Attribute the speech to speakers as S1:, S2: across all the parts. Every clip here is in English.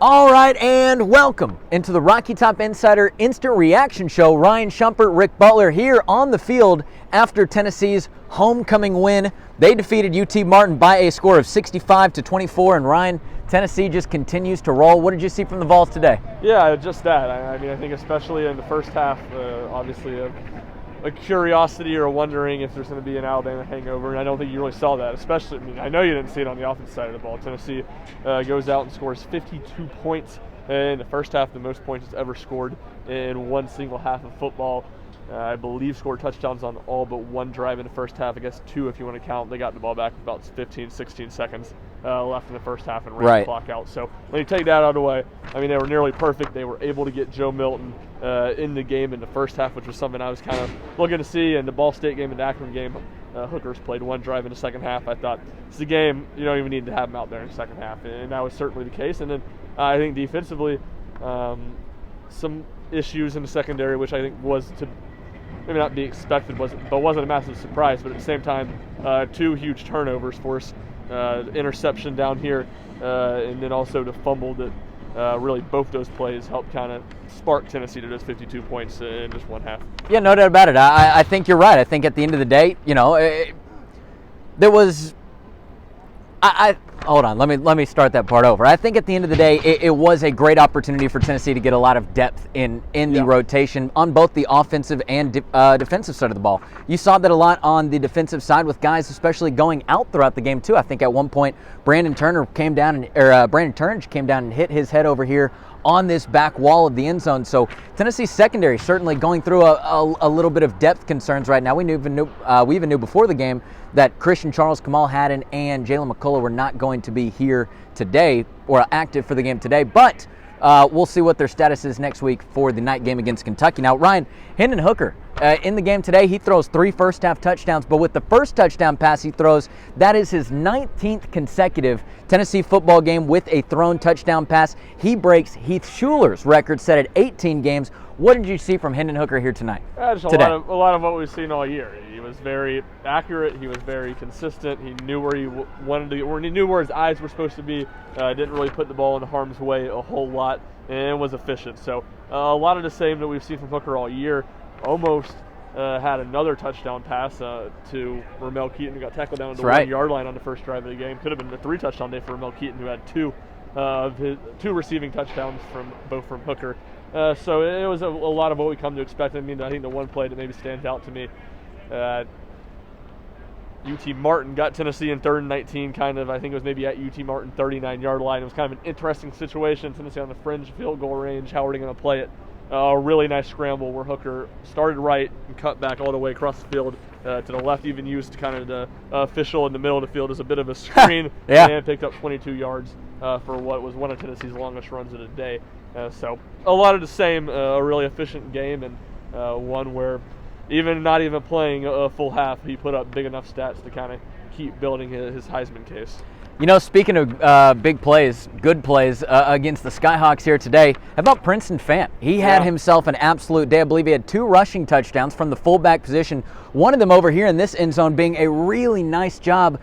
S1: All right, and welcome into the Rocky Top Insider Instant Reaction Show. Ryan Shumpert, Rick Butler here on the field after Tennessee's homecoming win. They defeated UT Martin by a score of 65-24, and Ryan, Tennessee just continues to roll. What did you see from the Vols today?
S2: Yeah, just that. I think especially in the first half, obviously a curiosity or wondering if there's going to be an Alabama hangover, and I don't think you really saw that. Especially, I know you didn't see it on the offensive side of the ball. Tennessee goes out and scores 52 points in the first half, the most points it's ever scored in one single half of football. I believe scored touchdowns on all but one drive in the first half. I guess two if you want to count. They got the ball back with about 15, 16 seconds left in the first half and ran the clock out. So when you take that out of the way, they were nearly perfect. They were able to get Joe Milton in the game in the first half, which was something I was kind of looking to see. In the Ball State game and the Akron game, Hooker's played one drive in the second half. I thought, it's a game, you don't even need to have him out there in the second half, and that was certainly the case. And then I think defensively, some issues in the secondary, which I think was to maybe not be expected, but wasn't a massive surprise. But at the same time, two huge turnovers forced, interception down here, and then also the fumble that really both those plays helped kind of spark Tennessee to those 52 points in just one half.
S1: Yeah, no doubt about it. I think you're right. I think at the end of the day, there was. Hold on. Let me start that part over. I think at the end of the day, it was a great opportunity for Tennessee to get a lot of depth in the rotation on both the offensive and defensive side of the ball. You saw that a lot on the defensive side with guys especially going out throughout the game too. I think at one point Brandon Turnage came down and hit his head over here on this back wall of the end zone. So Tennessee's secondary certainly going through a little bit of depth concerns right now. We even knew before the game that Christian Charles, Kamal Haddon, and Jalen McCullough were not going to be here today or active for the game today. But we'll see what their status is next week for the night game against Kentucky. Now, Ryan, Hendon Hooker, in the game today, he throws 3 first-half touchdowns, but with the first touchdown pass he throws, that is his 19th consecutive Tennessee football game with a thrown touchdown pass. He breaks Heath Schuler's record set at 18 games. What did you see from Hendon Hooker here tonight?
S2: Just a lot of what we've seen all year. He was very accurate. He was very consistent. He knew where he wanted to, or he knew where his eyes were supposed to be. Didn't really put the ball in harm's way a whole lot, and was efficient. So a lot of the same that we've seen from Hooker all year. Almost had another touchdown pass to Ramel Keaton, who got tackled down at the 1-yard line on the first drive of the game. Could have been a 3-touchdown day for Ramel Keaton, who had two receiving touchdowns from Hooker. So it was a lot of what we come to expect. I think the one play that maybe stands out to me, UT Martin got Tennessee in 3rd and 19, I think it was maybe at UT Martin 39-yard line. It was kind of an interesting situation. Tennessee on the fringe field goal range. How are they going to play it? A really nice scramble where Hooker started right and cut back all the way across the field to the left, even used kind of the official in the middle of the field as a bit of a screen, and picked up 22 yards for what was one of Tennessee's longest runs of the day. So a lot of the same, a really efficient game, and one where not even playing a full half, he put up big enough stats to kind of keep building his Heisman case.
S1: Speaking of big plays, good plays against the Skyhawks here today, how about Princeton Fant? He had himself an absolute day. I believe he had 2 rushing touchdowns from the fullback position. One of them over here in this end zone being a really nice job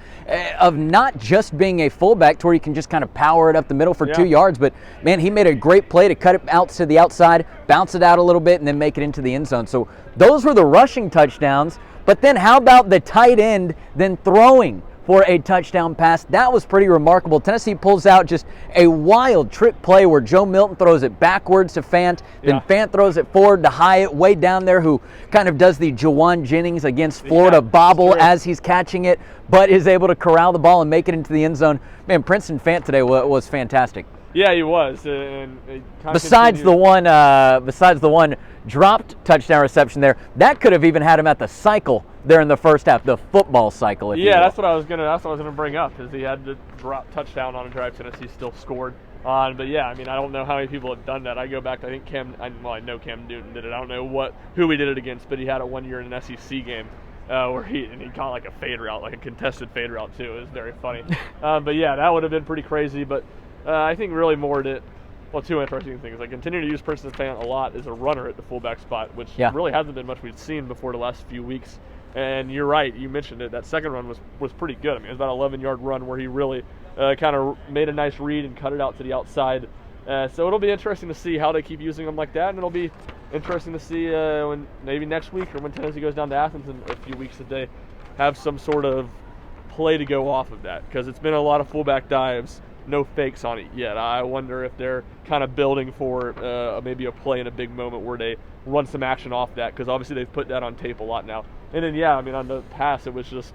S1: of not just being a fullback to where you can just kind of power it up the middle for 2 yards, but, man, he made a great play to cut it out to the outside, bounce it out a little bit, and then make it into the end zone. So those were the rushing touchdowns. But then how about the tight end then throwing for a touchdown pass? That was pretty remarkable. Tennessee pulls out just a wild trick play where Joe Milton throws it backwards to Fant, then Fant throws it forward to Hyatt way down there, who kind of does the Jawan Jennings against Florida bobble as he's catching it, but is able to corral the ball and make it into the end zone. Man, Princeton Fant today was fantastic.
S2: Yeah, he was. And
S1: besides the one dropped touchdown reception there, that could have even had him at the cycle there in the first half, the football cycle.
S2: That's what I was gonna bring up, is he had to drop touchdown on a drive Tennessee still scored on. But I don't know how many people have done that. I go back to, I think I know Cam Newton did it. I don't know who he did it against, but he had it one year in an SEC game. Where he caught like a fade route, like a contested fade route too. It was very funny. But that would have been pretty crazy. But I think really more that, two interesting things. I continue to use Princeton Fant a lot as a runner at the fullback spot, which really hasn't been much we've seen before the last few weeks. And you're right, you mentioned it. That second run was pretty good. It was about an 11-yard run where he really kind of made a nice read and cut it out to the outside So it'll be interesting to see how they keep using them like that, and it'll be interesting to see when maybe next week or when Tennessee goes down to Athens in a few weeks that they have some sort of play to go off of that, because it's been a lot of fullback dives, no fakes on it yet. I wonder if they're kind of building for maybe a play in a big moment where they run some action off that, because obviously they've put that on tape a lot now. And then, yeah, I mean, on the pass, it was just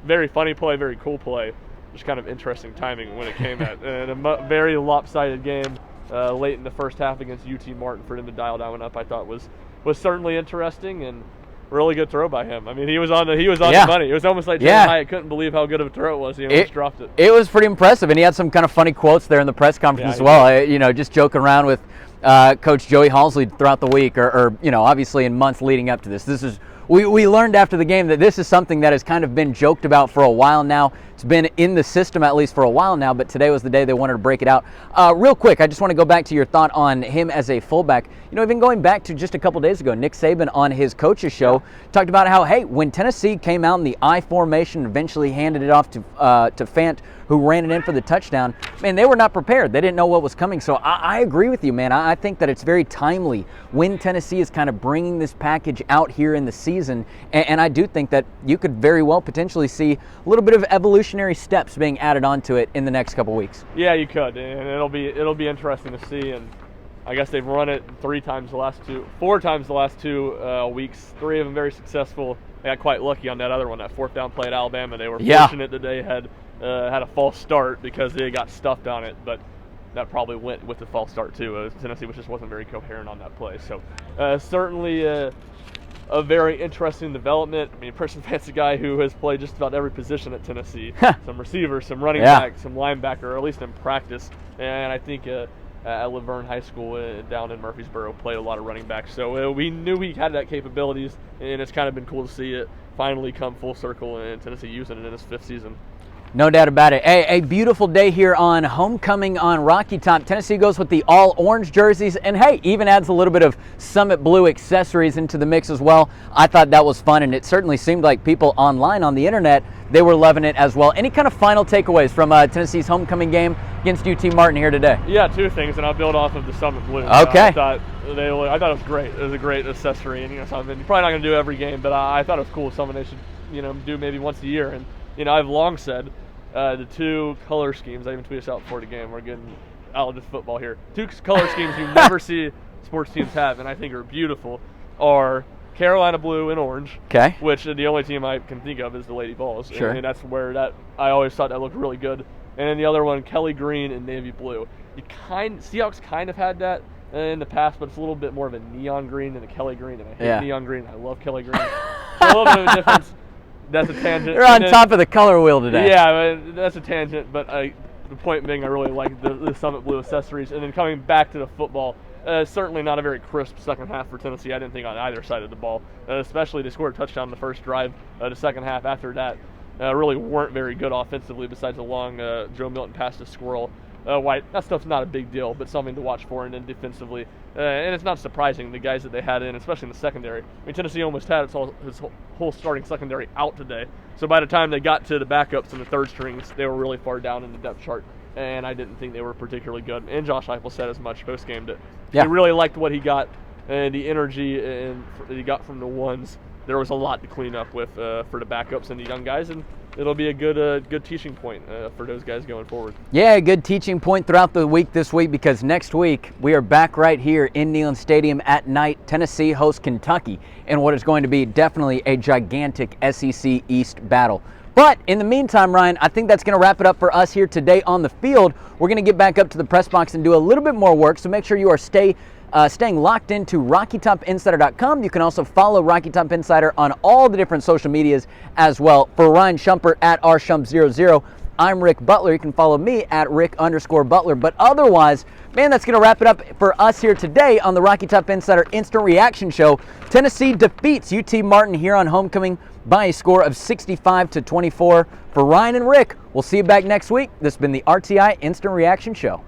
S2: very funny play, very cool play, just kind of interesting timing when it came at. And a very lopsided game late in the first half against UT Martin for them to dial that one up, I thought was certainly interesting, and really good throw by him. I mean, he was on the money. It was almost like Jalen Hyatt couldn't believe how good of a throw it was. He almost dropped it.
S1: It was pretty impressive, and he had some kind of funny quotes there in the press conference as well. Just joking around with Coach Joey Halsley throughout the week, or obviously in months leading up to this. This is we learned after the game that this is something that has kind of been joked about for a while now. It's been in the system at least for a while now, but today was the day they wanted to break it out. Real quick, I just want to go back to your thought on him as a fullback. Even going back to just a couple days ago, Nick Saban on his coach's show talked about how, hey, when Tennessee came out in the I formation and eventually handed it off to Fant, who ran it in for the touchdown, man, they were not prepared. They didn't know what was coming. So I agree with you, man. I think that it's very timely when Tennessee is kind of bringing this package out here in the season. And I do think that you could very well potentially see a little bit of evolutionary steps being added onto it in the next couple weeks.
S2: Yeah, you could, and it'll be interesting to see. And I guess they've run it 4 times the last 2 weeks. 3 of them very successful. They got quite lucky on that other one, that 4th down play at Alabama. They were fortunate that they had a false start because they got stuffed on it, but that probably went with the false start too. Tennessee just wasn't very coherent on that play. So certainly a very interesting development. I mean, Princeton Fant's a guy who has played just about every position at Tennessee. Some receiver, some running back, some linebacker, or at least in practice. And I think at Laverne High School down in Murfreesboro played a lot of running backs. So we knew he had that capabilities, and it's kind of been cool to see it finally come full circle and Tennessee using it in his 5th season.
S1: No doubt about it. A beautiful day here on homecoming on Rocky Top. Tennessee goes with the all-orange jerseys, and hey, even adds a little bit of Summit Blue accessories into the mix as well. I thought that was fun, and it certainly seemed like people online on the internet, they were loving it as well. Any kind of final takeaways from Tennessee's homecoming game against UT Martin here today?
S2: Yeah, 2 things, and I'll build off of the Summit Blue.
S1: Okay.
S2: I thought it was great. It was a great accessory, and something you're probably not going to do every game, but I thought it was cool. Something they should do maybe once a year. And I've long said the 2 color schemes. I even tweeted this out before the game. We're getting out of the football here. 2 color schemes you never see sports teams have, and I think are beautiful, are Carolina blue and orange. Okay. Which the only team I can think of is the Lady Vols. Sure. And that's where I always thought that looked really good. And then the other one, Kelly green and navy blue. Seahawks kind of had that in the past, but it's a little bit more of a neon green than a Kelly green, and I hate neon green. I love Kelly green. A little bit of a difference. That's a tangent.
S1: You're on top of the color wheel today.
S2: Yeah, that's a tangent, but the point being I really like the Summit Blue accessories. And then coming back to the football, certainly not a very crisp second half for Tennessee, I didn't think, on either side of the ball. Especially they scored a touchdown in the first drive. The second half after that really weren't very good offensively besides a long Joe Milton pass to Squirrel. White, that stuff's not a big deal, but something to watch for. And then defensively, and it's not surprising, the guys that they had in, especially in the secondary. I mean, Tennessee almost had his whole starting secondary out today. So by the time they got to the backups and the third strings, they were really far down in the depth chart. And I didn't think they were particularly good. And Josh Heupel said as much post-game that he really liked what he got, and the energy that he got from the ones. There was a lot to clean up with for the backups and the young guys, and it'll be a good teaching point for those guys going forward. Yeah, a good teaching point throughout the week this week, because next week we are back right here in Neyland Stadium at night. Tennessee hosts Kentucky in what is going to be definitely a gigantic SEC East battle. But in the meantime, Ryan, I think that's going to wrap it up for us here today on the field. We're going to get back up to the press box and do a little bit more work, so make sure you are staying locked into RockyTopInsider.com. You can also follow Rocky Top Insider on all the different social medias as well. For Ryan Shumpert at rshump00, I'm Rick Butler. You can follow me at Rick_Butler. But otherwise, man, that's going to wrap it up for us here today on the Rocky Top Insider Instant Reaction Show. Tennessee defeats UT Martin here on homecoming by a score of 65-24. For Ryan and Rick, we'll see you back next week. This has been the RTI Instant Reaction Show.